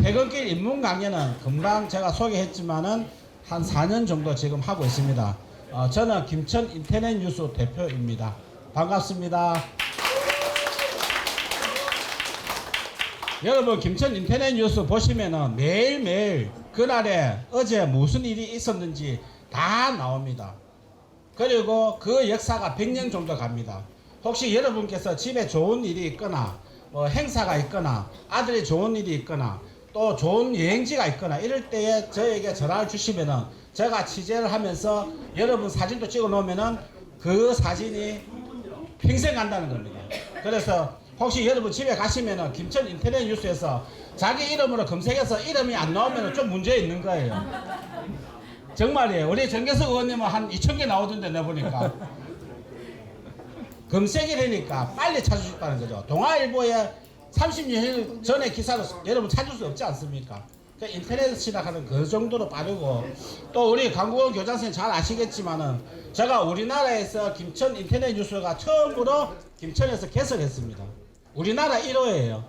퇴근길 입문 강연은 금방 제가 소개했지만은 한 4년 정도 지금 하고 있습니다. 저는 김천 인터넷 뉴스 대표입니다. 반갑습니다. 여러분 김천 인터넷 뉴스 보시면은 매일매일 그날에 어제 무슨 일이 있었는지 다 나옵니다. 그리고 그 역사가 100년 정도 갑니다. 혹시 여러분께서 집에 좋은 일이 있거나 행사가 있거나 아들이 좋은 일이 있거나 또 좋은 여행지가 있거나 이럴 때에 저에게 전화를 주시면은 제가 취재를 하면서 여러분 사진도 찍어 놓으면은 그 사진이 평생 간다는 겁니다. 그래서 혹시 여러분 집에 가시면은 김천 인터넷 뉴스에서 자기 이름으로 검색해서 이름이 안 나오면은 좀 문제 있는 거예요. 정말이에요. 우리 정계석 의원님은 한 2,000개 나오던데 내보니까 검색이 되니까 빨리 찾을 수 있다는 거죠. 동아일보에 30년 전에 기사를 여러분 찾을 수 없지 않습니까? 그러니까 인터넷 시작하는 그 정도로 빠르고 또 우리 강국원 교장선생님 잘 아시겠지만은 제가 우리나라에서 김천 인터넷 뉴스가 처음으로 김천에서 개설했습니다. 우리나라 1호예요.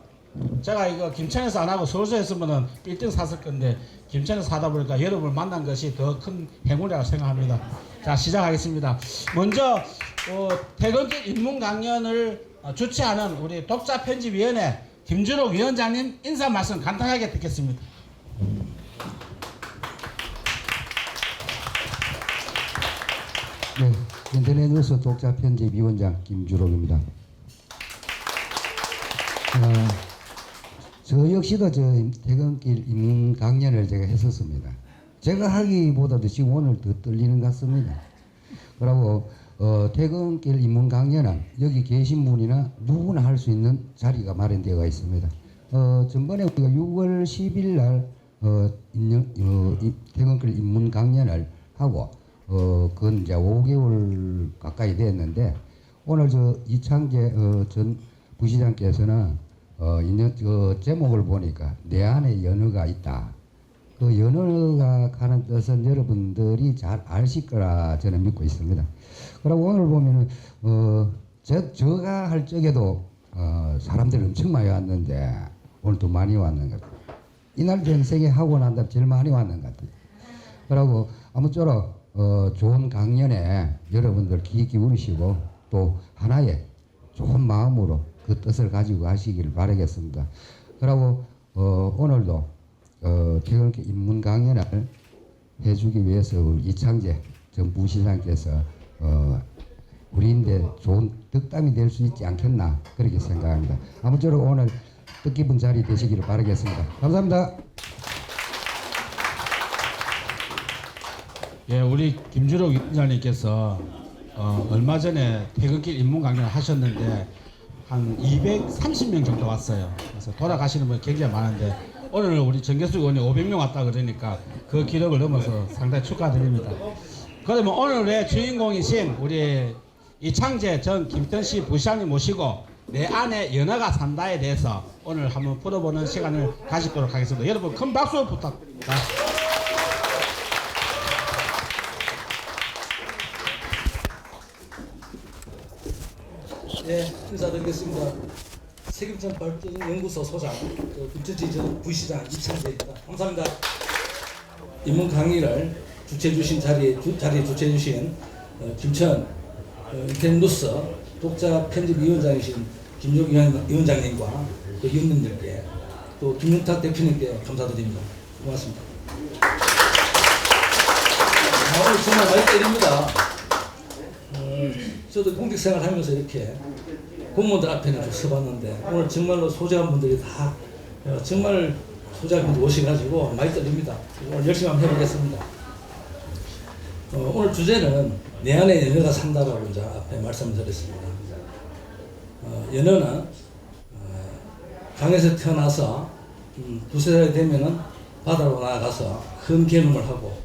제가 이거 김천에서 안 하고 서울서 했으면은 1등 샀을 건데 김천에서 하다 보니까 여러분을 만난 것이 더 큰 행운이라고 생각합니다. 자, 시작하겠습니다. 먼저 퇴근길 입문 강연을 주최하는 우리 독자편집위원회 김준옥 위원장님 인사 말씀 간단하게 듣겠습니다. 네, 인터넷 뉴스 독자편집위원장 김주록입니다. 저 역시도 저 퇴근길 입문 강연을 제가 했었습니다. 제가 하기보다도 지금 오늘 더 떨리는 것 같습니다. 그리고 퇴근길 입문 강연은 여기 계신 분이나 누구나 할 수 있는 자리가 마련되어 있습니다. 전번에 우리가 6월 10일 날 퇴근길 입문 강연을 하고 그건 이제 5개월 가까이 됐는데 오늘 저 이창재 전 부시장께서는 제목을 보니까 내 안에 연어가 있다. 그 연어가 가는 뜻은 여러분들이 잘 아실 거라 저는 믿고 있습니다. 그리고 오늘 보면은 제가 할 적에도 사람들이 엄청 많이 왔는데 오늘 또 많이 왔는 것 같아요. 이날 전생에 하고 난 다음에 제일 많이 왔는 것 같아요. 그리고 아무쪼록 좋은 강연에 여러분들 귀 기울이시고 또 하나의 좋은 마음으로 그 뜻을 가지고 가시기를 바라겠습니다. 그리고 오늘도 퇴근길 입문 강연을 해주기 위해서 우리 이창재 전 부시장께서 우리인데 좋은 덕담이 될 수 있지 않겠나 그렇게 생각합니다. 아무쪼록 오늘 뜻깊은 자리 되시기를 바라겠습니다. 감사합니다. 예, 우리 김주록 위원장님께서 얼마 전에 퇴근길 입문 강연을 하셨는데 한 230명 정도 왔어요. 그래서 돌아가시는 분이 굉장히 많은데 오늘 우리 정계수 의원이 500명 왔다 그러니까 그 기록을 넘어서 상당히 축하드립니다. 그러면 오늘의 주인공이신 우리 이창재 전 김천시 부시장님 모시고 내 안에 연어가 산다에 대해서 오늘 한번 풀어보는 시간을 가지도록 하겠습니다. 여러분 큰 박수 부탁드립니다. 네, 인사드리겠습니다. 세금천 발전연구소 소장 김천시 전 부시장 이창재입니다. 감사합니다. 입문 강의를 주최해 주신 자리에 주최해 주신 김천 인터넷 뉴스 독자 편집위원장이신 김준옥 위원장님과 또 위원님들께 또 김윤탁 대표님께 감사드립니다. 고맙습니다. 오늘 정말 많이 때립니다. 저도 공직생활 하면서 이렇게 공무원들 앞에는 좀 서봤는데 오늘 정말로 소재한 분들이 다 정말 소재한 분들 오셔가지고 많이 떨립니다. 오늘 열심히 한번 해보겠습니다. 오늘 주제는 내 안에 연어가 산다라고 이제 앞에 말씀드렸습니다. 연어는 강에서 태어나서 두세 살이 되면은 바다로 나가서 큰 개념을 하고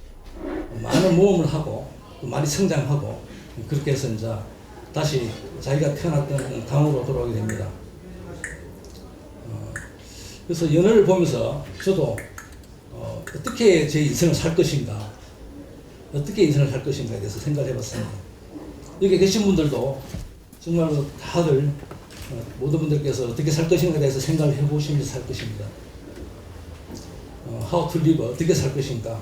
많은 모험을 하고 또 많이 성장하고 그렇게 해서 이제 다시 자기가 태어났던 강으로 돌아오게 됩니다. 그래서 연어를 보면서 저도 어떻게 제 인생을 살 것인가, 어떻게 인생을 살 것인가에 대해서 생각을 해봤습니다. 여기 계신 분들도 정말로 다들 모든 분들께서 어떻게 살 것인가에 대해서 생각을 해보시면서 살 것입니다. how to live, 어떻게 살 것인가.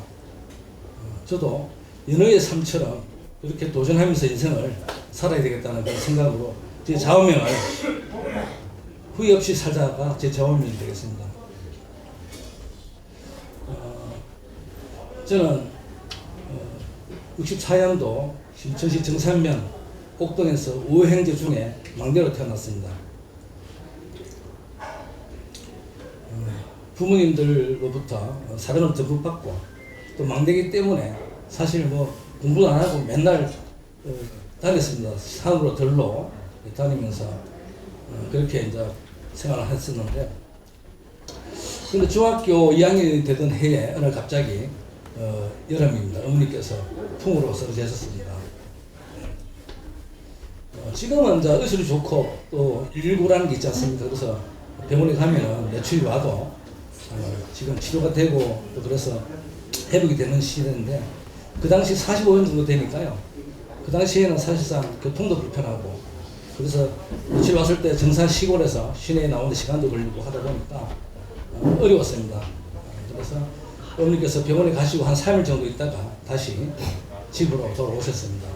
저도 연어의 삶처럼 그렇게 도전하면서 인생을 살아야 되겠다는 그런 생각으로 제 좌우명을 후회 없이 살다가 제 좌우명이 되겠습니다. 저는 64년도 신천시 정산면 옥동에서 5형제 중에 막내로 태어났습니다. 부모님들로부터 사랑을 듬뿍 받고 또 막내이기 때문에 사실 뭐 공부도 안 하고 맨날 다녔습니다. 산으로 들로 다니면서 그렇게 이제 생활을 했었는데, 근데 중학교 2학년이 되던 해에 어느 갑자기 여름입니다. 어머니께서 풍으로 쓰러지셨습니다. 지금은 이제 의술이 좋고 또 119라는 게 있지 않습니까? 그래서 병원에 가면은 매출이 와도 지금 치료가 되고 또 그래서 회복이 되는 시대인데, 그 당시 45년 정도 되니까요. 그 당시에는 사실상 교통도 불편하고 그래서 며칠 왔을 때 정산 시골에서 시내에 나오는데 시간도 걸리고 하다 보니까 어려웠습니다. 그래서 어머니께서 병원에 가시고 한 3일 정도 있다가 다시 집으로 돌아오셨습니다.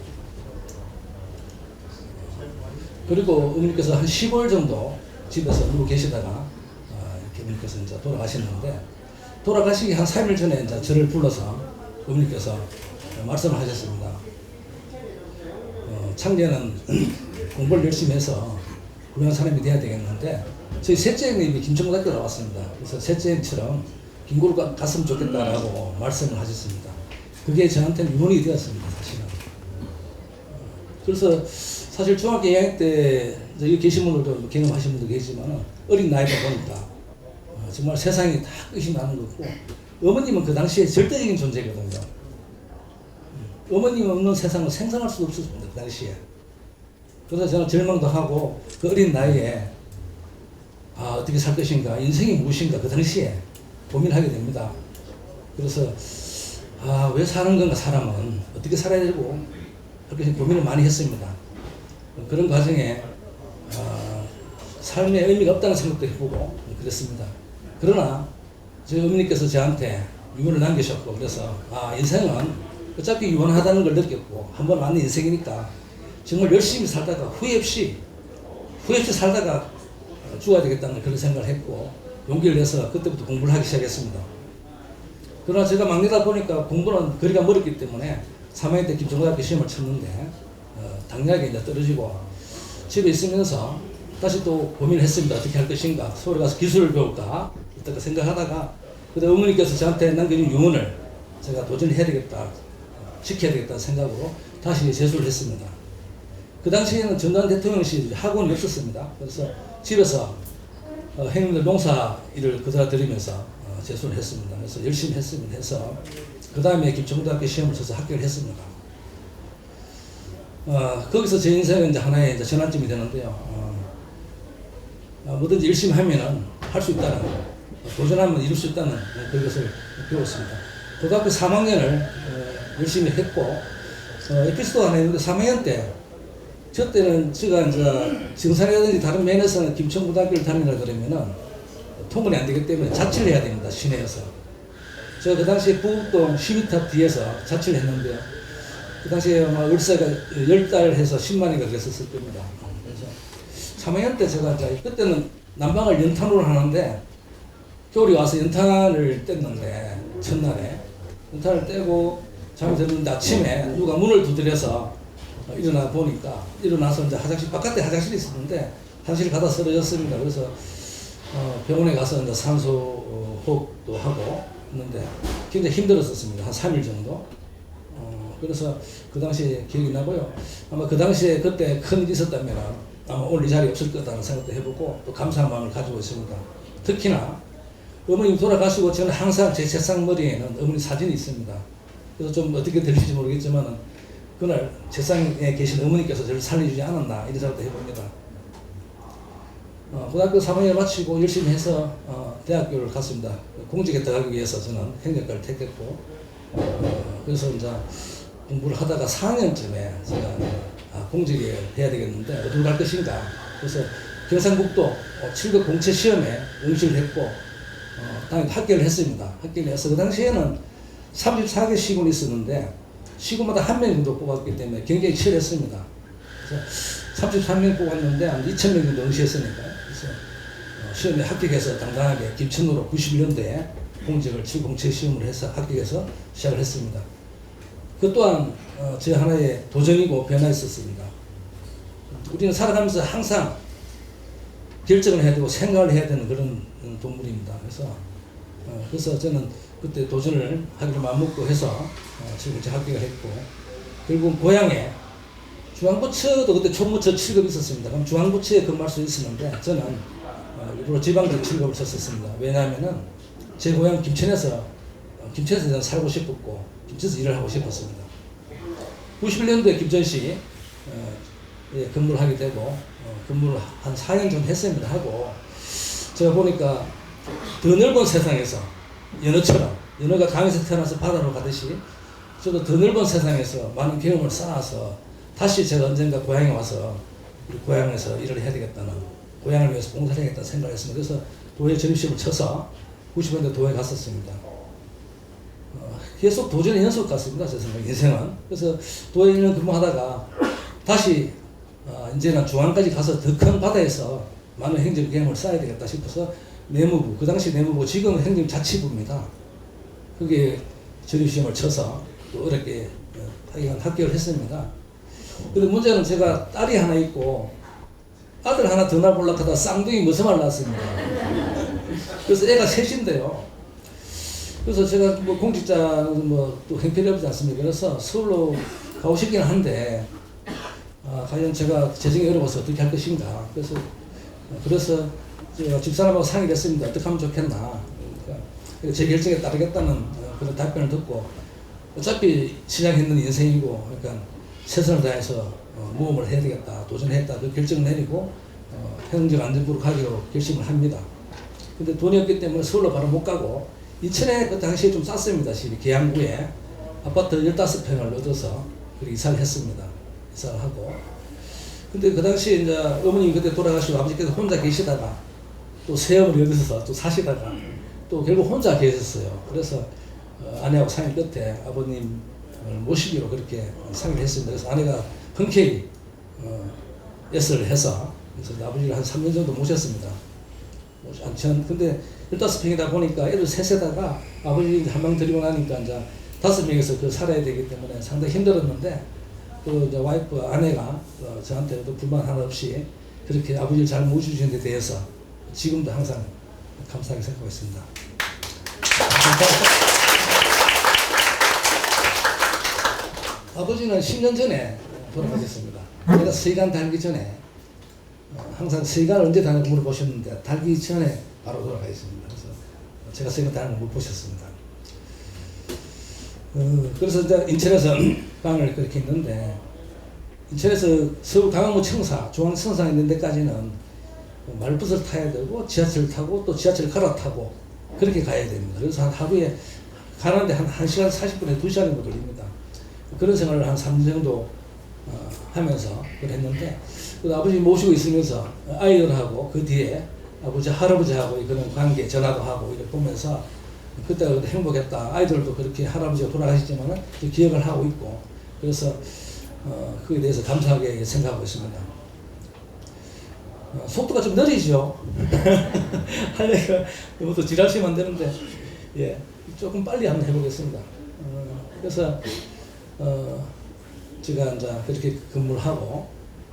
그리고 어머니께서 한 15일 정도 집에서 누워 계시다가 이렇게 어머니께서 이제 돌아가셨는데, 돌아가시기 한 3일 전에 이제 저를 불러서 어머니께서 말씀을 하셨습니다. 창제는 공부를 열심히 해서 훌륭한 사람이 돼야 되겠는데 저희 셋째 형님이 김천고등학교 나왔습니다. 그래서 셋째 형처럼 김구를 갔으면 좋겠다라고 말씀을 하셨습니다. 그게 저한테는 유언이 되었습니다. 사실은. 그래서 사실 중학교 2학년 때 여기 계신 분들도 경험하신 분도 계시지만 어린 나이다 보니까 정말 세상이 다 끝이 나는 거고, 어머님은 그 당시에 절대적인 존재거든요. 어머님 없는 세상을 생각할 수도 없었습니다. 그 당시에. 그래서 저는 절망도 하고 그 어린 나이에 어떻게 살 것인가, 인생이 무엇인가 그 당시에 고민하게 됩니다. 그래서 왜 사는 건가, 사람은 어떻게 살아야 되고 그렇게 고민을 많이 했습니다. 그런 과정에 삶에 의미가 없다는 생각도 해보고 그랬습니다. 그러나 저희 어머니께서 저한테 유언을 남기셨고, 그래서 인생은 어차피 유한하다는 걸 느꼈고 한 번 왔는 인생이니까 정말 열심히 살다가 후회 없이 살다가 죽어야 되겠다는 그런 생각을 했고 용기를 내서 그때부터 공부를 하기 시작했습니다. 그러나 제가 막내다 보니까 공부는 거리가 멀었기 때문에 3학년 때 김천고등학교 시험을 쳤는데 당연하게 이제 떨어지고 집에 있으면서 다시 또 고민을 했습니다. 어떻게 할 것인가, 서울에 가서 기술을 배울까 어떻게 생각하다가 그때 어머니께서 저한테 남겨준 유언을 제가 도전해야 되겠다, 지켜야 되겠다는 생각으로 다시 재수를 했습니다. 그 당시에는 전두환 대통령실 학원이 없었습니다. 그래서 집에서 형님들 농사 일을 그대로 들으면서 재수를 했습니다. 그래서 열심히 했습니다. 해서 그 다음에 김천고등학교 시험을 쳐서 합격을 했습니다. 거기서 제 인생은 이제 하나의 이제 전환점이 되는데요. 뭐든지 열심히 하면은 할 수 있다는, 도전하면 이룰 수 있다는 그것을 배웠습니다. 고등학교 3학년을 열심히 했고, 에피소드 하나 있는데 3학년 때, 저 때는 제가 이제 정산이라든지 다른 면에서는 김천고등학교를 다니라 그러면은 통근이 안 되기 때문에 자취를 해야 됩니다. 시내에서. 제가 그 당시에 부곡동 시민탑 뒤에서 자취를 했는데요. 그 당시에 아마 월세가 10달 해서 10만원인가 그랬었을 겁니다. 그래서 3학년 때 제가 이제 그때는 난방을 연탄으로 하는데 겨울이 와서 연탄을 뗐는데 첫날에 연탄을 떼고 잠이 들었는데 아침에 누가 문을 두드려서 일어나 보니까, 일어나서 이제 화장실, 바깥에 화장실이 있었는데 화장실 가다 쓰러졌습니다. 그래서 병원에 가서 이제 산소 호흡도 하고 했는데 굉장히 힘들었었습니다. 한 3일 정도. 그래서 그 당시에 기억이 나고요. 아마 그 당시에 그때 큰 일이 있었다면 아마 오늘 이 자리에 없을 거다라는 생각도 해보고 또 감사한 마음을 가지고 있습니다. 특히나 어머님 돌아가시고 저는 항상 제 책상 머리에는 어머니 사진이 있습니다. 그래서 좀 어떻게 들릴지 모르겠지만 그날 책상에 계신 어머니께서 저를 살려주지 않았나 이런 생각도 해봅니다. 고등학교 3학년을 마치고 열심히 해서 대학교를 갔습니다. 공직에 들어가기 위해서 저는 행정과를 택했고, 그래서 이제 공부를 하다가 4학년쯤에 제가 공직에 해야 되겠는데 어디로 갈 것인가. 그래서 경상북도 7급 공채 시험에 응시를 했고 당연히 합격을 했습니다. 합격을 해서 그 당시에는 34개 시군이 있었는데 시군마다 한 명 정도 뽑았기 때문에 굉장히 치열했습니다. 그래서 33명 뽑았는데 한 2,000명 정도 응시했으니까 그래서 시험에 합격해서 당당하게 김천으로 91년도에 공직을 707 시험을 해서 합격해서 시작을 했습니다. 그 또한 제 하나의 도전이고 변화였었습니다. 우리는 살아가면서 항상 결정을 해야 되고 생각을 해야 되는 그런 동물입니다. 그래서 저는 그때 도전을 하기로 마음먹고 해서 지금 이제 합격을 했고, 결국 고향에 중앙부처도 그때 총무처 7급이 있었습니다. 그럼 중앙부처에 근무할 수 있었는데 저는 일부러 지방직 7급을 쳤었습니다. 왜냐하면은 제 고향 김천에서 저는 살고 싶었고 김천에서 일을 하고 싶었습니다. 91년도에 김천시 근무를 하게 되고 근무를 한 4년 정도 했습니다. 하고 제가 보니까 더 넓은 세상에서 연어가 강에서 태어나서 바다로 가듯이 저도 더 넓은 세상에서 많은 경험을 쌓아서 다시 제가 언젠가 고향에 와서 우리 고향에서 일을 해야 되겠다는, 고향을 위해서 봉사를 해야겠다는 생각을 했습니다. 그래서 도에 전입시험을 쳐서 90년대 도에 갔었습니다. 계속 도전의 연속 같습니다. 제 생각 인생은. 그래서 도에 1년 근무하다가 다시 이제는 중앙까지 가서 더 큰 바다에서 많은 행정 경험을 쌓아야 되겠다 싶어서 내무부, 그 당시 내무부, 지금은 행정자치부입니다. 거기에 전입시험을 쳐서 또 어렵게 합격을 했습니다. 그런데 문제는 제가 딸이 하나 있고 아들 하나 더 낳으려고 하다 쌍둥이 머슴을 낳았습니다. 그래서 애가 셋인데요. 그래서 제가 뭐 공직자는 뭐 또 형편이 없지 않습니까? 그래서 서울로 가고 싶긴 한데 과연 제가 재정이 어려워서 어떻게 할 것인가. 그래서 제가 집사람하고 상의를 했습니다. 어떻게 하면 좋겠나. 그러니까 제 결정에 따르겠다는 그런 답변을 듣고 어차피 시작했는 인생이고 그러니까 최선을 다해서 모험을 해야 되겠다, 도전했다, 그 결정을 내리고 행정안전부로 가기로 결심을 합니다. 근데 돈이 없기 때문에 서울로 바로 못 가고 인천에 그 당시에 좀 쌌습니다. 집이 계양구에 아파트 15평을 얻어서 이사를 했습니다. 이사를 하고. 근데 그 당시에 이제 어머님이 그때 돌아가시고 아버지께서 혼자 계시다가 또 새엄을 여기서 또 사시다가 또 결국 혼자 계셨어요. 그래서 아내하고 상의 끝에 아버님을 모시기로 그렇게 상의를 했습니다. 그래서 아내가 흔쾌히 예스를 해서 그래서 아버지를 한 3년 정도 모셨습니다. 근데 15평이다 보니까 애들 셋에다가 아버지 한 명 데리고 나니까 이제 5명에서 그 살아야 되기 때문에 상당히 힘들었는데 또 이제 와이프 아내가 저한테도 불만 하나 없이 그렇게 아버지를 잘 모셔주신 데 대해서 지금도 항상 감사하게 생각하고 있습니다. 아버지는 10년 전에 돌아가셨습니다. 제가 서희관 달기 전에 항상 서희관을 언제 다니고 물어보셨는데 달기 전에 바로 돌아가셨습니다. 그래서 제가 서희관 다니는 걸 못 보셨습니다. 그래서 이제 인천에서 방을 그렇게 있는데 인천에서 서울 강화문 청사, 중앙청사 있는 데까지는 말버스를 타야 되고 지하철을 타고 또 지하철을 갈아타고 그렇게 가야 됩니다. 그래서 한 하루에 가는데 한 1시간 40분에 2시간 정도 걸립니다. 그런 생활을 한 3년 정도 하면서 그랬는데 아버지 모시고 있으면서 아이들하고 그 뒤에 아버지 할아버지하고 그런 관계 전화도 하고 이렇게 보면서 그때가 행복했다. 아이들도 그렇게 할아버지가 돌아가셨지만 기억을 하고 있고 그래서 그에 대해서 감사하게 생각하고 있습니다. 속도가 좀 느리죠. 하려니까 이것도 지랄시면 안 되는데 예, 조금 빨리 한번 해보겠습니다. 그래서 제가 이제 그렇게 근무를 하고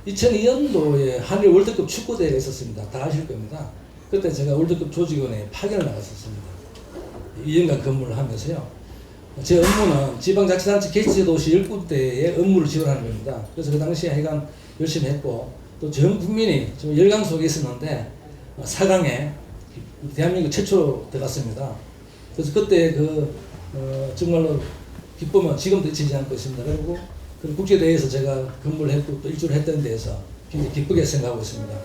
2002년도에 한일 월드컵 축구대회가 있었습니다. 다 아실 겁니다. 그때 제가 월드컵 조직원에 파견을 나갔었습니다. 2년간 근무를 하면서요. 제 업무는 지방자치단체 개척도시 10군데의 업무를 지원하는 겁니다. 그래서 그 당시에 하여간 열심히 했고 또 전 국민이 좀 열강 속에 있었는데 4강에 대한민국 최초로 들어갔습니다. 그래서 그때 정말로 기쁨은 지금도 잊히지 않고 있습니다. 그리고 그 국제대회에서 제가 근무를 했고 또 일주를 했던 데에서 굉장히 기쁘게 생각하고 있습니다.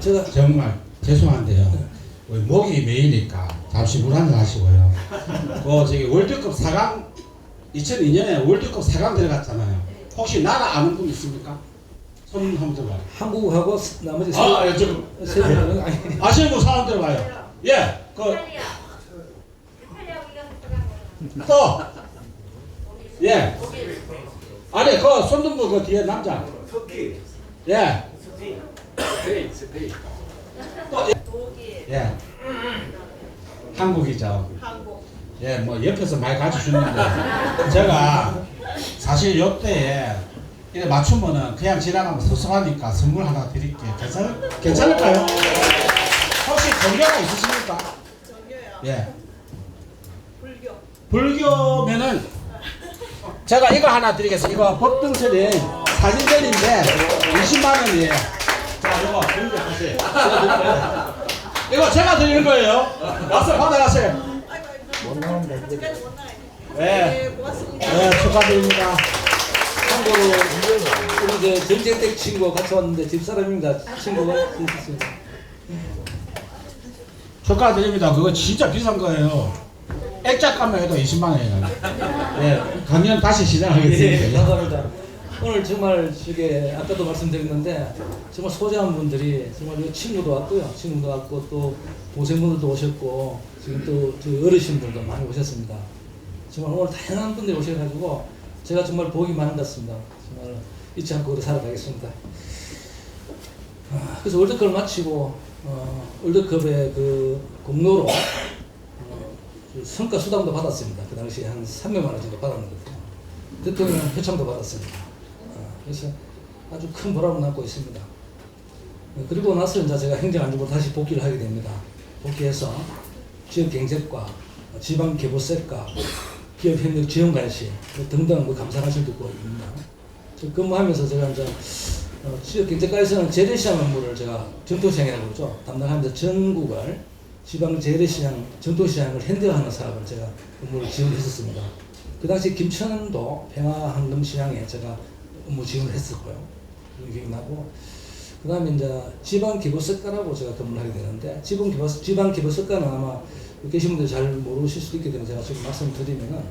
제가 정말 죄송한데요. 목이 메이니까 잠시 물 한잔 하시고요. 저기 월드컵 4강 2002년에 월드컵 4강 들어갔잖아요. 혹시 나라 아는 분 있습니까? 손 한번 들어봐요. 한국하고 나머지 아, 예, 좀 세 명은 아시는 분 사람 들어봐요. 예, 또, 예. 아니, 손등부 그 뒤에 남자. 예. 또, 예. 한국이죠. 예, 뭐 옆에서 많이 가르쳐주는데 제가 사실 요때에 이래 맞추면은 그냥 지나가면 섭섭하니까 선물 하나 드릴게요. 괜찮을까요? 혹시 종교가 있으십니까? 종교요. 예. 불교. 불교면은 제가 이거 하나 드리겠습니다. 이거 법등설이 사진전인데 20만 원이에요. 자, 이거 불교 하세요. 이거 제가 드리는 거예요. 와서 받아가세요. 못 나온다. 아직까지 못 나가요. 네. 네, 고맙습니다. 네, 축하드립니다. 참고로 우리 저 정재택 친구 같이 왔는데 집사람입니다. 친구가 있습니다. 축하드립니다. 그거 진짜 비싼 거예요. 액자값만 해도 20만 원이에요. 예, 강연 다시 예, 시작하겠습니다. 감사합니다. 오늘 정말 저게 아까도 말씀드렸는데 정말 소중한 분들이 정말 이 친구도 왔고요. 친구도 왔고 또 동생분들도 오셨고 지금 또 저희 어르신들도 많이 오셨습니다. 정말 오늘 다양한 분들이 오셔가지고 제가 정말 복이 많은 것 같습니다. 정말 잊지 않고 살아가겠습니다. 그래서 월드컵을 마치고 월드컵의 그 공로로 그 성과 수당도 받았습니다. 그 당시에 한 300만 원 정도 받았는 것 같아요. 대통령 표창도 받았습니다. 그래서 아주 큰 보람을 남고 있습니다. 그리고 나서 이제 제가 행정안전부로 다시 복귀를 하게 됩니다. 복귀해서 지역 경제과, 지방 개보세과, 기업 협력 지원 관시 등등 뭐 감사관실 듣고 있습니다. 근무하면서 제가 이제 지역 경제과에서는 재래시장 업무를 제가 전통시장이라고 그러죠. 담당하면서 전국을 지방 재래시장, 전통시장을 핸들하는 사업을 제가 업무를 지원했었습니다. 그 당시 김천도 평화항동시장에 제가 업무 지원을 했었고요. 그런 기억이 나고, 그 다음에 이제 지방기부석가라고 제가 근무를 하게 되는데, 지방기부석가는 아마 계신 분들 잘 모르실 수도 있기 때문에 제가 지금 말씀드리면은,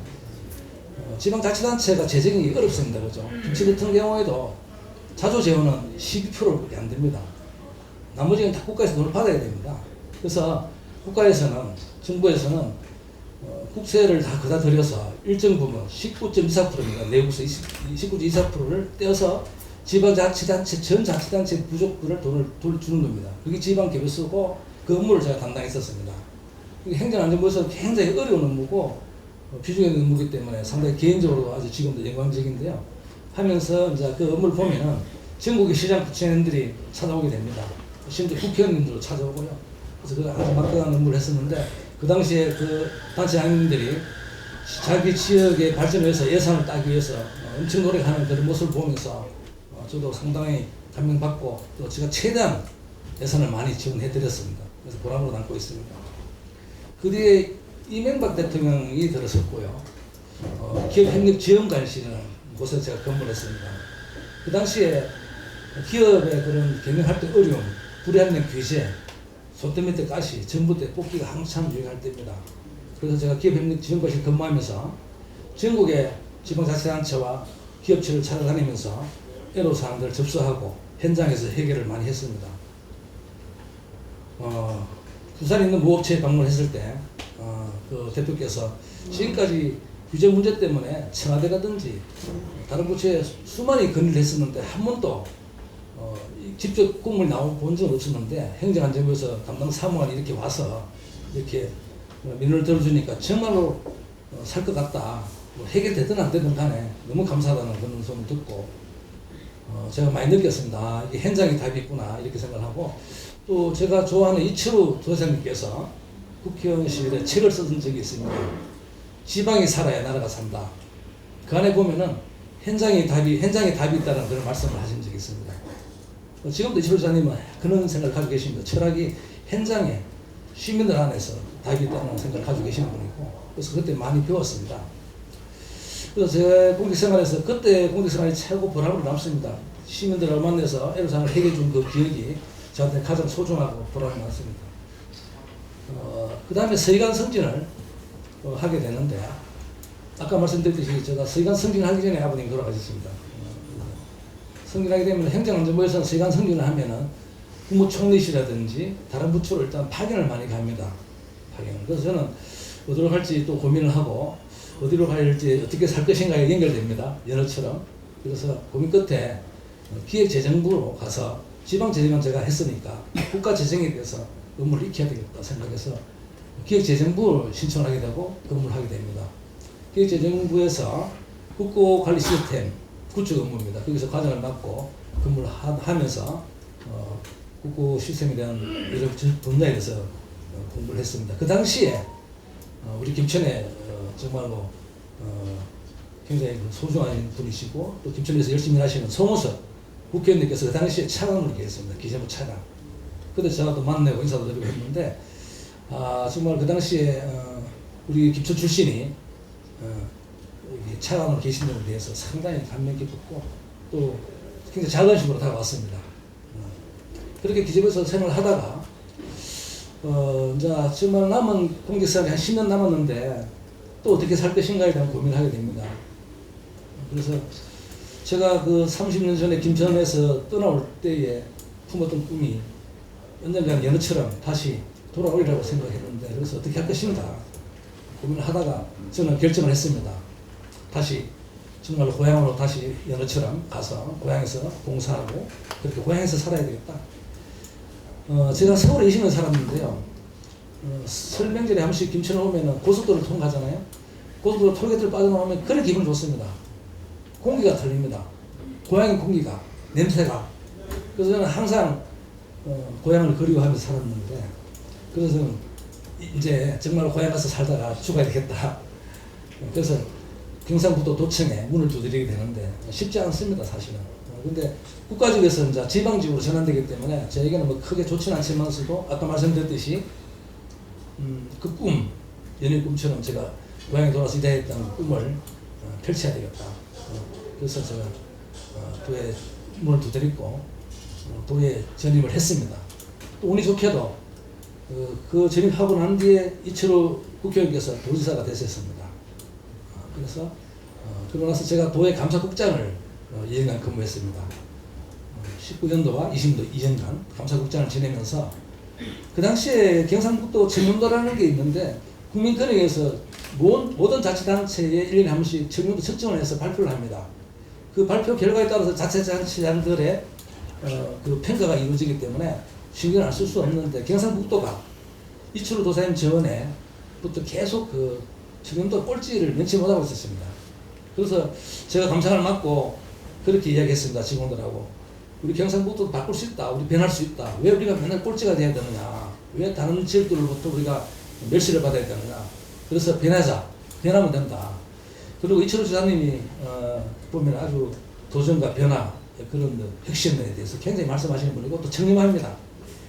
지방자치단체가 재정이 어렵습니다. 그죠? 김치 같은 경우에도 자조 재원은 12%밖에 안 됩니다. 나머지는 다 국가에서 돈을 받아야 됩니다. 그래서 국가에서는, 정부에서는 국세를 다 거다 들여서 일정 부분 19.24%입니다. 내국세 19.24%를 떼어서 지방자치단체 전 자치단체 부족분을 돈을 주는 겁니다. 그게 지방개별수고 그 업무를 제가 담당했었습니다. 행정안전부에서 굉장히 어려운 업무고 비중이 있는 업무이기 때문에 상당히 개인적으로 아주 지금도 영광적인데요. 하면서 이제 그 업무를 보면은 전국의 시장 부처님들이 찾아오게 됩니다. 심지어 국회의원님들도 찾아오고요. 그래서 그 아주 막강한 업무를 했었는데 그 당시에 그 단체 장님들이 자기 지역의 발전을 위해서 예산을 따기 위해서 엄청 노력하는 그런 모습을 보면서 저도 상당히 감명받고 또 제가 최대한 예산을 많이 지원해 드렸습니다. 그래서 보람으로 남고 있습니다. 그 뒤에 이명박 대통령이 들어섰고요. 기업협력지원관실이라는 곳에서 제가 근무를 했습니다. 그 당시에 기업의 그런 경영할 때 어려움, 불합리한 규제, 소대 밑에 가시, 정부 때 뽑기가 한참 유행할 때입니다. 그래서 제가 기업협력지원관실 근무하면서 전국의 지방자치단체와 기업체를 찾아다니면서 애로사항들을 접수하고 현장에서 해결을 많이 했습니다. 부산에 있는 무업체에 방문했을 때 그 대표께서 지금까지 규제 문제 때문에 청와대라든지 다른 부처에 수많이 건의를 했었는데 한 번도 직접 공문이 나온 적은 없었는데 행정안전부에서 담당 사무관이 이렇게 와서 이렇게 민원을 들어주니까 정말로 살 것 같다. 뭐 해결되든 안 되든 간에 너무 감사하다는 그런 소문을 듣고 제가 많이 느꼈습니다. 이게 현장에 답이 있구나 이렇게 생각하고 또 제가 좋아하는 이철우 도사님께서 국회의원실에 책을 쓰던 적이 있습니다. 지방이 살아야 나라가 산다. 그 안에 보면은 현장에 답이 있다는 그런 말씀을 하신 적이 있습니다. 지금도 이철우 도사님은 그런 생각을 가지고 계십니다. 철학이 현장에 시민들 안에서 답이 있다는 생각을 가지고 계시는 분이고 그래서 그때 많이 배웠습니다. 그래서 제 공직생활에서 그때 공직생활이 최고 보람으로 남습니다. 시민들을 만나서 애로사항을 해결해 준 그 기억이 저한테 가장 소중하고 보람이 많습니다. 그 다음에 서희관 승진을 하게 되는데 아까 말씀드렸듯이 제가 서희관 승진을 하기 전에 아버님이 돌아가셨습니다. 승진하게 되면 행정안전부에서는 서희관 승진을 하면은 국무총리실이라든지 다른 부처로 일단 파견을 많이 갑니다. 파견을. 그래서 저는 어디로 갈지 또 고민을 하고 어디로 갈지 어떻게 살 것인가에 연결됩니다. 연어처럼. 그래서 고민 끝에 기획재정부로 가서 지방재정은 제가 했으니까 국가재정에 대해서 업무를 익혀야 되겠다 생각해서 기획재정부를 신청하게 되고 근무를 하게 됩니다. 기획재정부에서 국고관리 시스템 구축 업무입니다. 거기서 과정을 맡고 근무를 하면서 국고 시스템에 대한 여러 분야에 대해서 공부를 했습니다. 그 당시에 우리 김천에 정말로 굉장히 소중한 분이시고 또 김천에서 열심히 일하시는 송호석 국회의원님께서 그 당시에 차관으로 계셨습니다. 기재부 차관. 그때 제가 또 만나고 인사도 드리고 했는데 정말 그 당시에 우리 김천 출신이 차관으로 계신 점에 대해서 상당히 감명 깊었고 또 굉장히 자긍심으로 다가왔습니다. 그렇게 기재부에서 생활을 하다가 이제 정말 남은 공직생활이 한 10년 남았는데 또 어떻게 살 것인가에 대한 고민을 하게 됩니다. 그래서 제가 그 30년 전에 김천에서 떠나올 때에 품었던 꿈이 언젠가 연어처럼 다시 돌아오리라고 생각했는데 그래서 어떻게 할 것인가 고민을 하다가 저는 결정을 했습니다. 다시 정말 고향으로 다시 연어처럼 가서 고향에서 봉사하고 그렇게 고향에서 살아야 되겠다. 제가 서울에 20년 살았는데요. 설 명절에 한 번씩 김천에 오면은 고속도로를 통과하잖아요. 고속도로 톨게이트를 빠져나오면 그래 기분 좋습니다. 공기가 틀립니다. 고향의 공기가, 냄새가. 그래서 저는 항상 고향을 그리워하면서 살았는데 그래서 이제 정말 고향 가서 살다가 죽어야 되겠다. 그래서 경상북도 도청에 문을 두드리게 되는데 쉽지 않습니다, 사실은. 근데 국가직에서 이제 지방직으로 전환되기 때문에 저에게는 뭐 크게 좋지는 않지만서도 아까 말씀드렸듯이 그 꿈, 연예 꿈처럼 제가 고향에 돌아서 일했던 꿈을 펼쳐야 되겠다. 그래서 제가 도에 문을 두드리고 도에 전입을 했습니다. 또 운이 좋게도 그 전입하고 난 뒤에 이철우 국회의원께서 도지사가 되셨습니다. 그래서 그러고 나서 제가 도의 감사국장을 2년간 근무했습니다. 19년도와 20년도 2년간 감사국장을 지내면서 그 당시에 경상북도 청년도라는 게 있는데 국민권익에서 모든 자치단체에 1년에 한 번씩 청년도 측정을 해서 발표를 합니다. 그 발표 결과에 따라서 자치단체장들의 그 평가가 이루어지기 때문에 신경을 안 쓸 수 없는데 경상북도가 이철우 도사님 전에부터 계속 그 청년도 꼴찌를 면치 못하고 있었습니다. 그래서 제가 감사를 맡고 그렇게 이야기했습니다. 직원들하고. 우리 경상북도도 바꿀 수 있다. 우리 변할 수 있다. 왜 우리가 맨날 꼴찌가 돼야 되느냐. 왜 다른 지역들로부터 우리가 멸시를 받아야 되느냐. 그래서 변하자. 변하면 된다. 그리고 이철우 지사님이 보면 아주 도전과 변화 그런 혁신에 대해서 굉장히 말씀하시는 분이고 또 청렴합니다.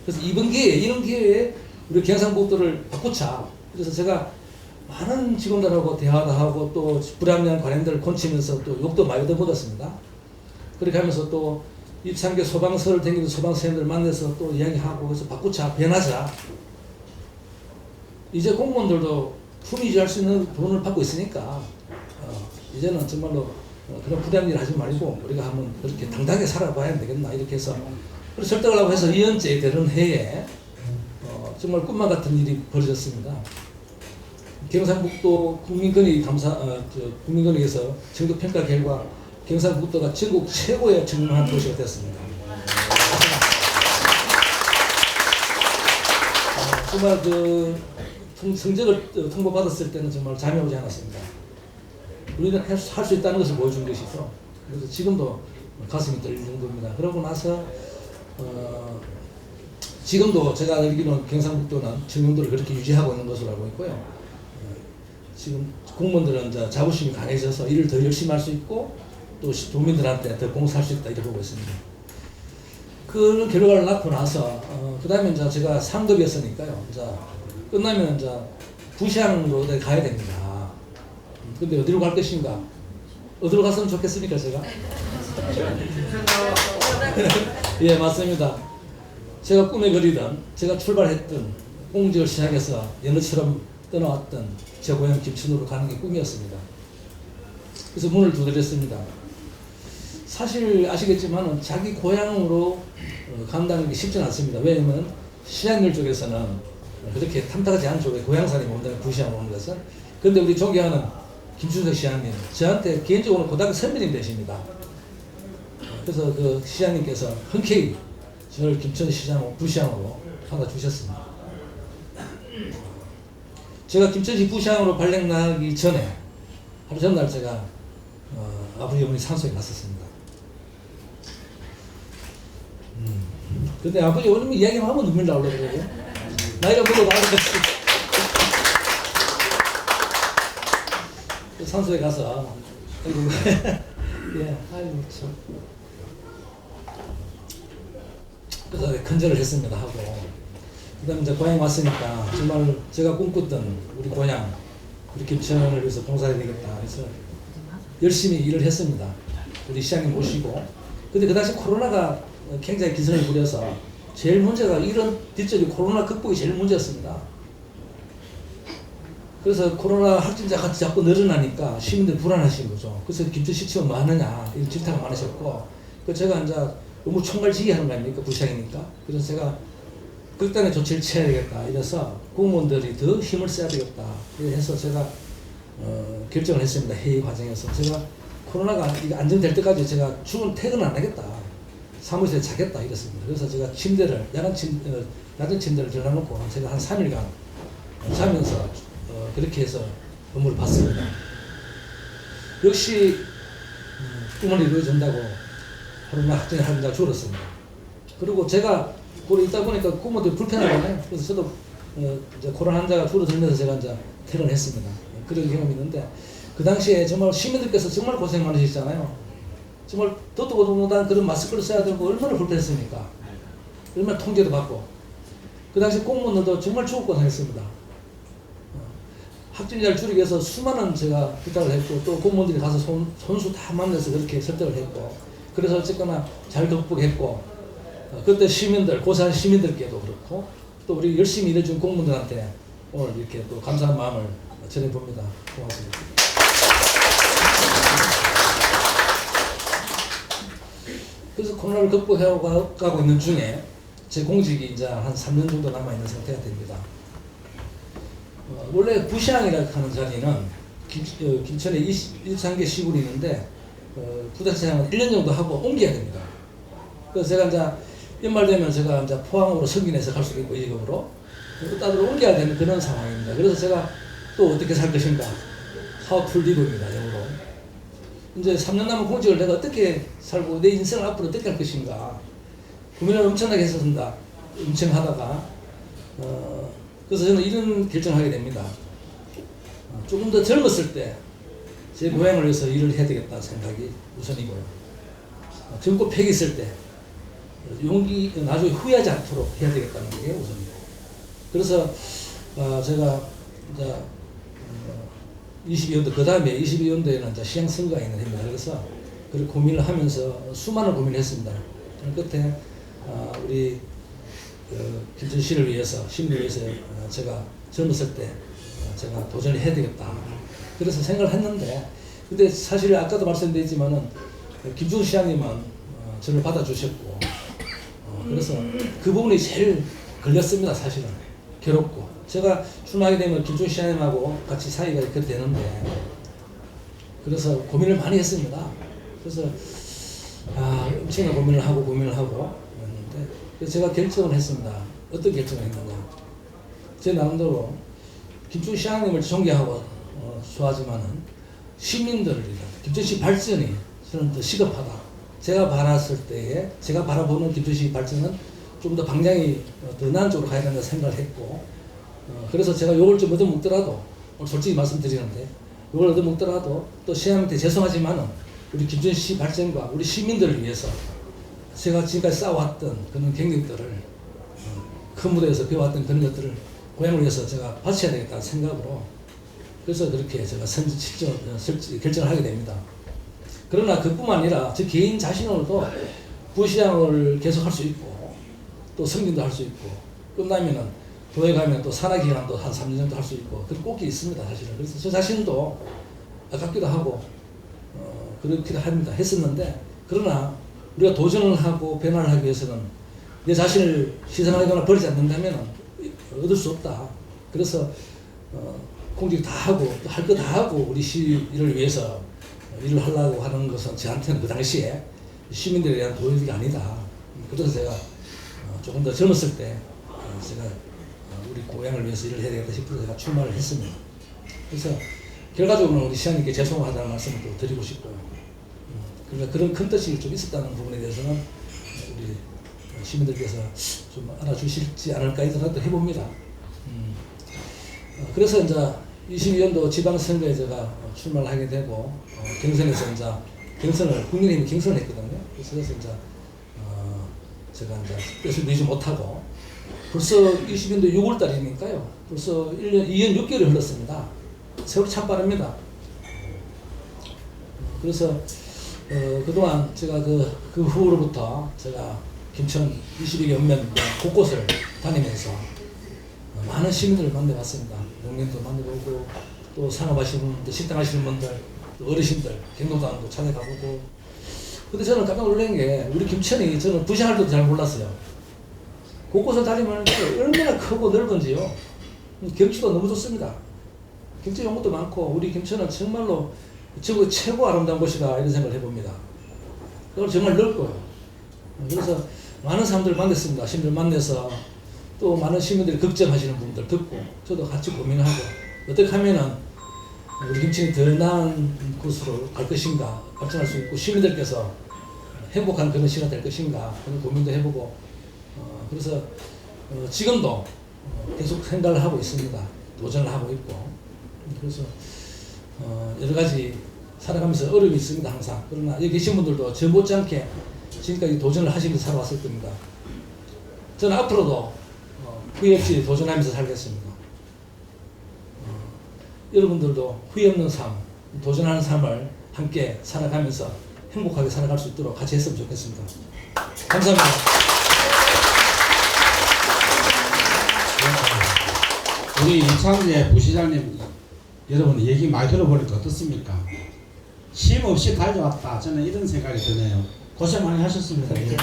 그래서 이런 기회에 우리 경상북도를 바꾸자. 그래서 제가 많은 직원들하고 대화도 하고 또 불합리한 관행들을 건치면서 또 욕도 많이 얻어먹었습니다. 그렇게 하면서 또 입상계 소방서를 다니는 소방서님들 만나서 또 이야기하고 그래서 바꾸자, 변하자. 이제 공무원들도 품위유지할 수 있는 돈을 받고 있으니까 이제는 정말로 그런 부담 일 하지 말고 우리가 한번 그렇게 당당하게 살아봐야 되겠나 이렇게 해서 그래서 설득을 하고 해서 2년째 되는 해에 정말 꿈만 같은 일이 벌어졌습니다. 경상북도 국민권익에서 전국 평가 결과 경상북도가 전국 최고의 청년한 도시가 됐습니다. 정말 그 성적을 통보받았을 때는 정말 잠이 오지 않았습니다. 우리는 할 수 있다는 것을 보여준 것이죠. 그래서 지금도 가슴이 떨릴 정도입니다. 그러고 나서 지금도 제가 알기로는 경상북도는 청년도를 그렇게 유지하고 있는 것으로 알고 있고요. 지금 공무원들은 이제 자부심이 강해져서 일을 더 열심히 할 수 있고 또 도민들한테 더 봉사할 수 있다 이렇게 보고 있습니다. 그런 결과를 낳고 나서 그 다음에 이제 제가 상급이었으니까요. 이제 끝나면 이제 부시항으로 가야 됩니다. 근데 어디로 갈 것인가? 어디로 갔으면 좋겠습니까, 제가? 예, 맞습니다. 제가 꿈에 그리던, 제가 출발했던 공직을 시작해서 연어처럼 떠나왔던 제 고향 김천으로 가는 게 꿈이었습니다. 그래서 문을 두드렸습니다. 사실 아시겠지만 자기 고향으로 간다는 게 쉽지는 않습니다. 왜냐면 시장일 쪽에서는 그렇게 탐탁하지 않죠. 고향산이 온다는 부시항 오는 것은. 그런데 우리 존경하는 김춘석 시장님, 저한테 개인적으로 고등학교 선배님 되십니다. 그래서 그 시장님께서 흔쾌히 저를 김천시장 부시항으로 받아주셨습니다. 제가 김천시 부시항으로 발령 나기 전에 하루 전날 제가 아버지 어머니 산소에 갔었습니다. 근데 아버지 어머니 이야기만 하면 눈물 나오려고 그래요. 나이가 먹어도 나오겠지. 산소에 가서 아이고 예, 아이고 참. 그래서 근절을 했습니다 하고 그다음에 이제 고향 왔으니까 정말 제가 꿈꿨던 우리 고향 우리 김천을 위해서 봉사해야 되겠다 해서 열심히 일을 했습니다. 우리 시장님 모시고. 근데 그 당시 코로나가 굉장히 기승을 부려서 제일 문제가 이런 뒷전이 코로나 극복이 제일 문제였습니다. 그래서 코로나 확진자가 자꾸 늘어나니까 시민들이 불안하신 거죠. 그래서 김천시청은 뭐 하느냐 이런 질타가 많으셨고 그 제가 이제 너무 총괄지휘 하는 거 아닙니까? 부시장이니까. 그래서 제가 극단의 조치를 취해야 되겠다 이래서 공무원들이 더 힘을 써야 되겠다 해서 제가 결정을 했습니다. 회의 과정에서 제가 코로나가 이게 안정될 때까지 제가 퇴근 안 하겠다. 사무실에 자겠다 이랬습니다. 그래서 제가 침대를 야전 침대를 들어놓고 제가 한 3일간 자면서 그렇게 해서 업무를 봤습니다. 역시 꿈을 이루어진다고 코로나 확진자가 줄었습니다. 그리고 제가 거기 있다 보니까 공무원들이 불편하잖아요. 그래서 저도 이제 코로나 환자가 줄어들면서 제가 이제 퇴근했습니다. 그런 경험이 있는데 그 당시에 정말 시민들께서 정말 고생 많으셨잖아요. 정말 듣도 보도 못한 그런 마스크를 써야 되고 얼마나 불편했습니까? 얼마나 통제도 받고 그 당시 공무원들도 정말 죽을 고생했습니다. 확진자를 줄이기 위해서 수많은 제가 부탁을 했고 또 공무원들이 가서 손수 다 만나서 그렇게 설득을 했고 그래서 어쨌거나 잘 극복했고 그때 시민들 고생한 시민들께도 그렇고 또 우리 열심히 일해준 공무원들한테 오늘 이렇게 또 감사한 마음을 전해봅니다. 고맙습니다. 그래서 코로나를 극복해가고 있는 중에 제 공직이 이제 한 3년 정도 남아있는 상태가 됩니다. 원래 부시항이라고 하는 자리는 김천에 23개 시군이 있는데 부장시장은 1년 정도 하고 옮겨야 됩니다. 그래서 제가 이제 연말 되면 제가 이제 포항으로 승진해서 갈 수 있고 이급으로 따로 옮겨야 되는 그런 상황입니다. 그래서 제가 또 어떻게 살 것인가 하우풀 리그입니다. 영어로. 이제 3년 남은 공직을 내가 어떻게 살고 내 인생을 앞으로 어떻게 할 것인가 고민을 엄청나게 했었습니다. 엄청 하다가 그래서 저는 이런 결정을 하게 됩니다. 조금 더 젊었을 때 제 고향을 위해서 일을 해야 되겠다는 생각이 우선이고요. 젊고 패기 있을 때 나중에 후회하지 않도록 해야 되겠다는 게 우선이고. 그래서 제가 이제 22년도 그 다음에 22년도에는 이제 시장 선거가 있는 해입니다. 그래서 그 고민을 하면서 수많은 고민을 했습니다. 끝에 우리 김천시를 위해서 시민을 위해서 제가 젊었을 때 제가 도전을 해야 되겠다. 그래서 생각을 했는데 근데 사실 아까도 말씀드렸지만은 김준호 시장님은 저를 받아주셨고 그래서 그 부분이 제일 걸렸습니다. 사실은 괴롭고 제가 출마하게 되면 김준호 시장님하고 같이 사이가 이렇게 되는데 그래서 고민을 많이 했습니다. 그래서 엄청난 고민을 하고 했는데 그래서 제가 결정을 했습니다. 어떤 결정을 했느냐 제 나름대로 김준호 시장님을 존경하고 좋아하지만은 시민들을 위한 김천시 발전이 저는 더 시급하다. 제가 바랐을 때에 제가 바라보는 김천시 발전은 좀 더 방향이 더 나은 쪽으로 가야 된다 생각을 했고 그래서 제가 요걸 좀 얻어먹더라도 솔직히 말씀드리는데 요걸 얻어먹더라도 또 시장님한테 죄송하지만은 우리 김천시 발전과 우리 시민들을 위해서 제가 지금까지 쌓아왔던 그런 경력들을 큰 무대에서 배워왔던 그런 것들을 고향을 위해서 제가 바쳐야 되겠다는 생각으로 그래서 그렇게 제가 결정을 하게 됩니다. 그러나 그뿐만 아니라 저 개인 자신으로도 부시장을 계속 할 수 있고 또 승진도 할 수 있고 끝나면은 도에 가면 또 산하기간도 한 3년 정도 할 수 있고 그런 꼭이 있습니다. 사실은. 그래서 저 자신도 아깝기도 하고 그렇기도 합니다. 했었는데 그러나 우리가 도전을 하고 변화를 하기 위해서는 내 자신을 희생하거나 버리지 않는다면 얻을 수 없다. 그래서 공직 다 하고 할 거 다 하고 우리 시를 위해서 일을 하려고 하는 것은 저한테는 그 당시에 시민들에 대한 도움이 아니다. 그래서 제가 조금 더 젊었을 때 제가 우리 고향을 위해서 일을 해야 되겠다 싶어서 제가 출마를 했습니다. 그래서 결과적으로는 우리 시장님께 죄송하다는 말씀을 또 드리고 싶고요. 그러니까 그런 큰 뜻이 좀 있었다는 부분에 대해서는 우리 시민들께서 좀 알아주실지 않을까 이런 생각도 해봅니다. 그래서 이제 22년도 지방선거에 제가 출마를 하게 되고 경선에서 이제 경선을 국민의힘이 경선을 했거든요. 그래서 이제 제가 이제 뜻을 내지 못하고 벌써 20년도 6월 달이니까요. 벌써 2년 6개월이 흘렀습니다. 세월이 참 빠릅니다. 그래서 그동안 제가 그 후로부터 제가 김천 22개 읍면 곳곳을 다니면서 많은 시민들을 만나봤습니다. 농민도 만나보고 또 상업하시는 분들, 식당 하시는 분들, 또 어르신들, 경로당도 찾아가보고. 근데 저는 깜짝 놀란 게 우리 김천이 저는 부시할 때도 잘 몰랐어요. 곳곳을 다니면 얼마나 크고 넓은지요. 경치도 너무 좋습니다. 경치 좋은 것도 많고 우리 김천은 정말로 전국 최고 아름다운 곳이다 이런 생각을 해봅니다. 그리고 정말 넓고요. 그래서 많은 사람들을 만났습니다. 시민들 만나서 또 많은 시민들이 걱정하시는 분들 듣고 저도 같이 고민하고 어떻게 하면은 우리 김천이 더 나은 곳으로 갈 것인가 발전할 수 있고 시민들께서 행복한 그런 시간 될 것인가 그런 고민도 해보고 그래서 지금도 계속 생각을 하고 있습니다. 도전을 하고 있고 그래서 여러 가지 살아가면서 어려움이 있습니다. 항상. 그러나 여기 계신 분들도 저 못지않게 지금까지 도전을 하시면서 살아왔을 겁니다. 저는 앞으로도 후회 없이 도전하면서 살겠습니다. 여러분들도 후회 없는 삶, 도전하는 삶을 함께 살아가면서 행복하게 살아갈 수 있도록 같이 했으면 좋겠습니다. 감사합니다. 우리 이창재 부시장님 여러분 얘기 많이 들어보니까 어떻습니까? 쉼 없이 달려왔다. 저는 이런 생각이 드네요. 고생 많이 하셨습니다. 네.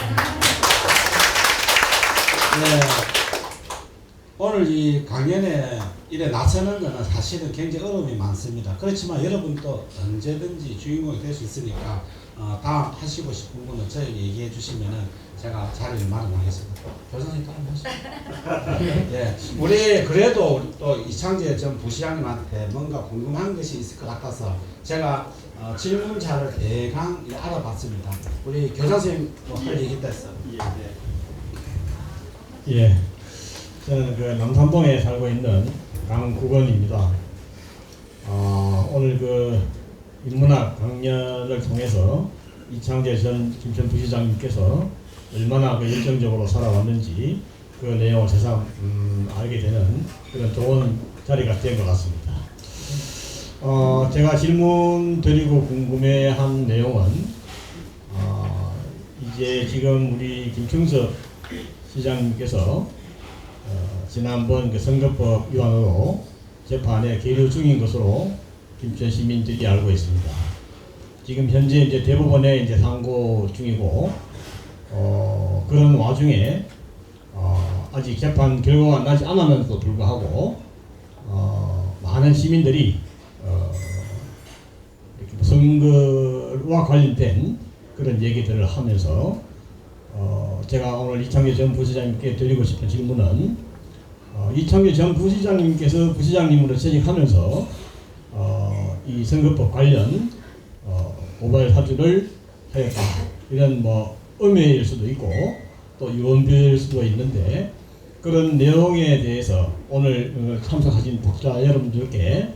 오늘 이 강연에 이래 나서는 것은 사실은 굉장히 어려움이 많습니다. 그렇지만 여러분도 언제든지 주인공이 될 수 있으니까 다음 하시고 싶은 분은 저에게 얘기해 주시면은 제가 자리를 마련하겠습니다. 교수님 다음 하시죠. 예, 우리 그래도 또 이창재 전 부시장님한테 뭔가 궁금한 것이 있을 것 같아서 제가 질문자를 대강 알아봤습니다. 우리 교장 선생님 할 얘기 있어요. 예, 저는 그 남산동에 살고 있는 강국원입니다. 오늘 그 인문학 강연을 통해서 이창재 전 김천 부시장님께서 얼마나 그 열정적으로 살아왔는지 그 내용을 세상 알게 되는 그런 좋은 자리가 된 것 같습니다. 제가 질문 드리고 궁금해한 내용은 이제 지금 우리 김충석 시장님께서 지난번 그 선거법 위반으로 재판에 계류 중인 것으로 김천 시민들이 알고 있습니다. 지금 현재 이제 대법원에 이제 상고 중이고 그런 와중에 아직 재판 결과가 나지 않았는데도 불구하고 많은 시민들이 선거와 관련된 그런 얘기들을 하면서 제가 오늘 이창재 전 부시장님께 드리고 싶은 질문은 이창재 전 부시장님께서 부시장님으로 재직하면서 이 선거법 관련 고발 사주를 하였다 이런 뭐 음해일 수도 있고 또 유언비일 수도 있는데 그런 내용에 대해서 오늘 참석하신 독자 여러분들께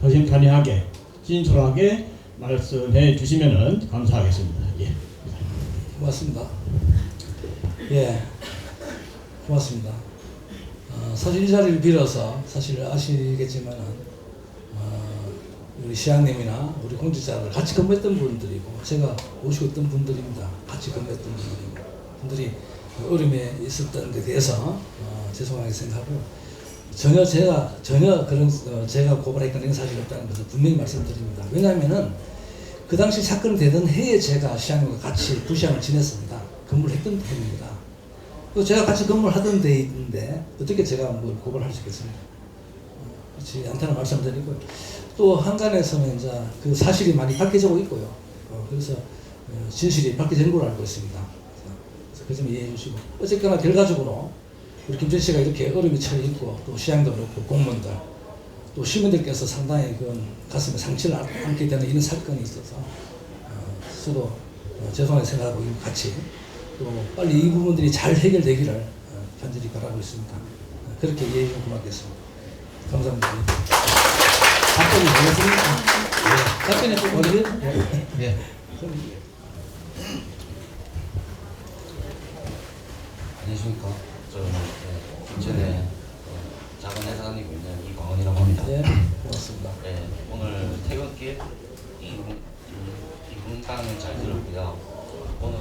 허심탄회하게 진솔하게 말씀해 주시면 감사하겠습니다. 예. 고맙습니다. 예, 고맙습니다. 사실 이 자리를 빌어서 사실 아시겠지만은 우리 시장님이나 우리 공직자들 같이 근무했던 분들이고 제가 모시고 있던 분들입니다. 같이 근무했던 분들이 어려움에 있었던 데 대해서 죄송하게 생각하고 전혀 그런 제가 고발했던 그런 사실이 없다는 것을 분명히 말씀드립니다. 왜냐하면은 그 당시 사건이 되던 해에 제가 시장님과 같이 부시장을 지냈습니다. 근무를 했던 해입니다. 그 제가 같이 근무를 하던 데인데 어떻게 제가 뭘 고발을 할 수 있겠습니까? 그렇지 않다는 말씀드리고요. 또 한간에서는 이제 그 사실이 많이 밝혀지고 있고요. 그래서 진실이 밝혀진 걸로 알고 있습니다. 그래서 그 점 이해해 주시고 어쨌거나 결과적으로 우리 김천 씨가 이렇게 어려움이 처해 있고 또 시장도 그렇고 공무원들 또 시민들께서 상당히 그 가슴에 상처를 안게 되는 이런 사건이 있어서 서로 죄송하게 생각하고 같이 또 빨리 이 부분들이 잘 해결되기를 간절히 바라고 있습니다. 그렇게 이해해 주시면 고맙겠습니다. 감사합니다. 답변이 되겠습니까? 답변이 좀 어려워요? 네. 안녕하십니까. 저는 김천의 작은 회사다니고 있는 이광원이라고 합니다. 네, 고맙습니다. 네, 오늘 퇴근길 이분강을 잘 들었고요. 오늘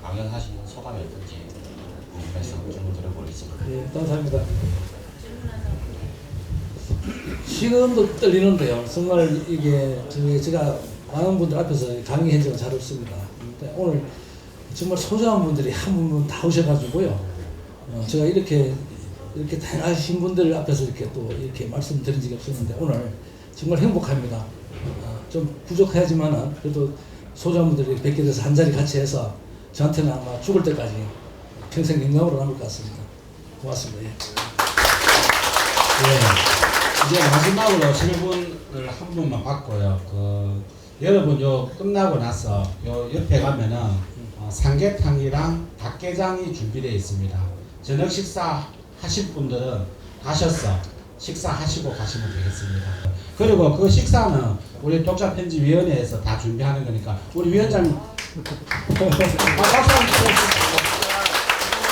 강연하신 소감이 어떤지 궁금해서 질문 드려보겠습니다. 네, 감사합니다. 지금도 떨리는데요. 정말 이게 제가 많은 분들 앞에서 강의한 적은 잘 없습니다. 근데 오늘 정말 소중한 분들이 한 분 다 오셔가지고요. 제가 이렇게 다양하신 분들 앞에서 이렇게 또 이렇게 말씀드린 적이 없었는데 오늘 정말 행복합니다. 좀 부족하지만은 그래도 소중한 분들이 뵙게 돼서 한 자리 같이 해서 저한테는 아마 죽을 때까지 평생 영광으로 남을 것 같습니다. 고맙습니다. 예. 예. 이제 마지막으로 질문을 한 분만 받고요. 여러분 요 끝나고 나서 요 옆에 가면은 삼계탕이랑 닭게장이 준비되어 있습니다. 저녁 식사 하실 분들은 가셔서 식사하시고 가시면 되겠습니다. 그리고 그 식사는 우리 독자편집위원회에서 다 준비하는 거니까 우리 위원장님 박수 한번 주세요.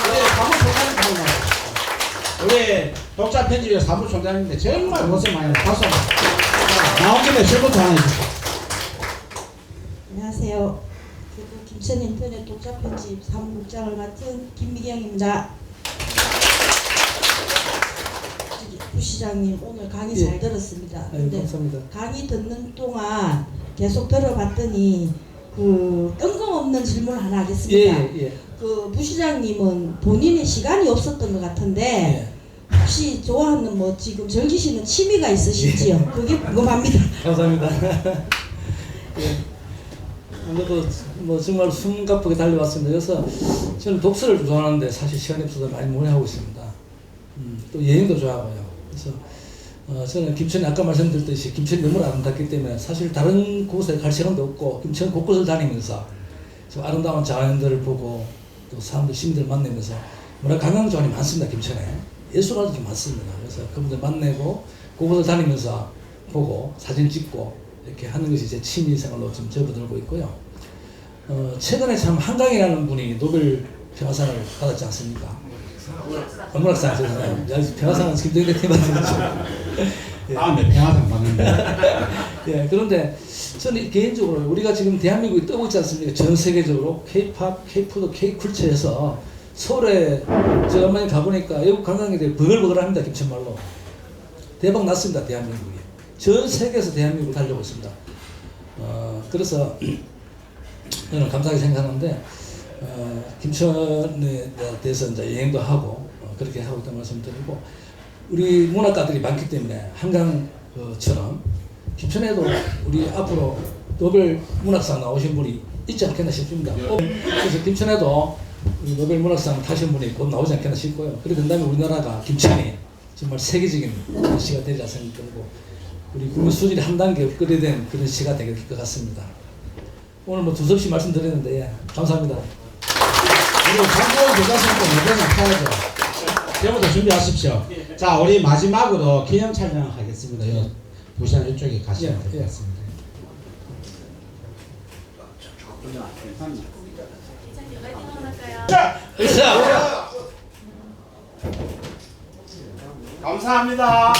우리 사무총장님 우리 독자편집위원 사무총장님인데 정말 고생 많이 했어요. 박수 한번. 나온 김에 질문도 하나 해주세요. 안녕하세요. 김천 인터넷 독자 편집 사무국장을 맡은 김미경입니다. 부시장님 오늘 강의 예. 잘 들었습니다. 근데 감사합니다. 강의 듣는 동안 계속 들어봤더니 그 뜬금없는 질문 하나 하겠습니다. 예. 그 부시장님은 본인의 시간이 없었던 것 같은데 혹시 좋아하는 뭐 지금 즐기시는 취미가 있으신지요? 그게 궁금합니다. 감사합니다. 예. 오늘도 뭐 정말 숨가쁘게 달려왔습니다. 그래서 저는 독서를 좋아하는데 사실 시간이 없어서 많이 모여하고 있습니다. 또 여행도 좋아하고요. 그래서 저는 김천이 아까 말씀드렸듯이 김천이 너무 아름답기 때문에 사실 다른 곳에 갈 시간도 없고 김천 곳곳을 다니면서 좀 아름다운 자연들을 보고 또 사람들 시민들 만나면서 문화 관광지원이 많습니다. 김천에 예술가들이 많습니다. 그래서 그분들 만나고 곳곳을 다니면서 보고 사진 찍고 이렇게 하는 것이 제 취미 생활로 지금 접어들고 있고요. 최근에 참 한강이라는 분이 노벨 평화상을 받았지 않습니까? 문학상 죄송해요. 평화상은 김정일 대통령이 받았죠. 다음에 평화상 받는데. 예, 그런데 저는 개인적으로 우리가 지금 대한민국이 뜨고 있지 않습니까? 전 세계적으로 K-팝, K-푸드, K-쿨처에서 서울에 제가 많이 가보니까 외국 관광객들이 버글버글합니다. 김천말로. 대박 났습니다. 대한민국이. 전 세계에서 대한민국을 달려고 있습니다. 그래서 저는 감사하게 생각하는데 김천에 대해서 이제 여행도 하고 그렇게 하고 있다는 말씀드리고 우리 문학가들이 많기 때문에 한강처럼 김천에도 우리 앞으로 노벨 문학상 나오신 분이 있지 않겠나 싶습니다. 그래서 김천에도 우리 노벨 문학상 타신 분이 곧 나오지 않겠나 싶고요. 그래 된다면 우리나라가 김천이 정말 세계적인 시가 되리라 생각되고 우리 국민 수준이 한 단계 업그레이드된 그런 시가 될 것 같습니다. 오늘 뭐 두서없이 말씀드렸는데 예, 감사합니다. 그리고 광고 교과서도 내년에 타야죠. 여러분들 준비하십시오. 자, 우리 마지막으로 기념 촬영하겠습니다. 부시장 이쪽에 가시면 될 것 같습니다. 자, 감사합니다.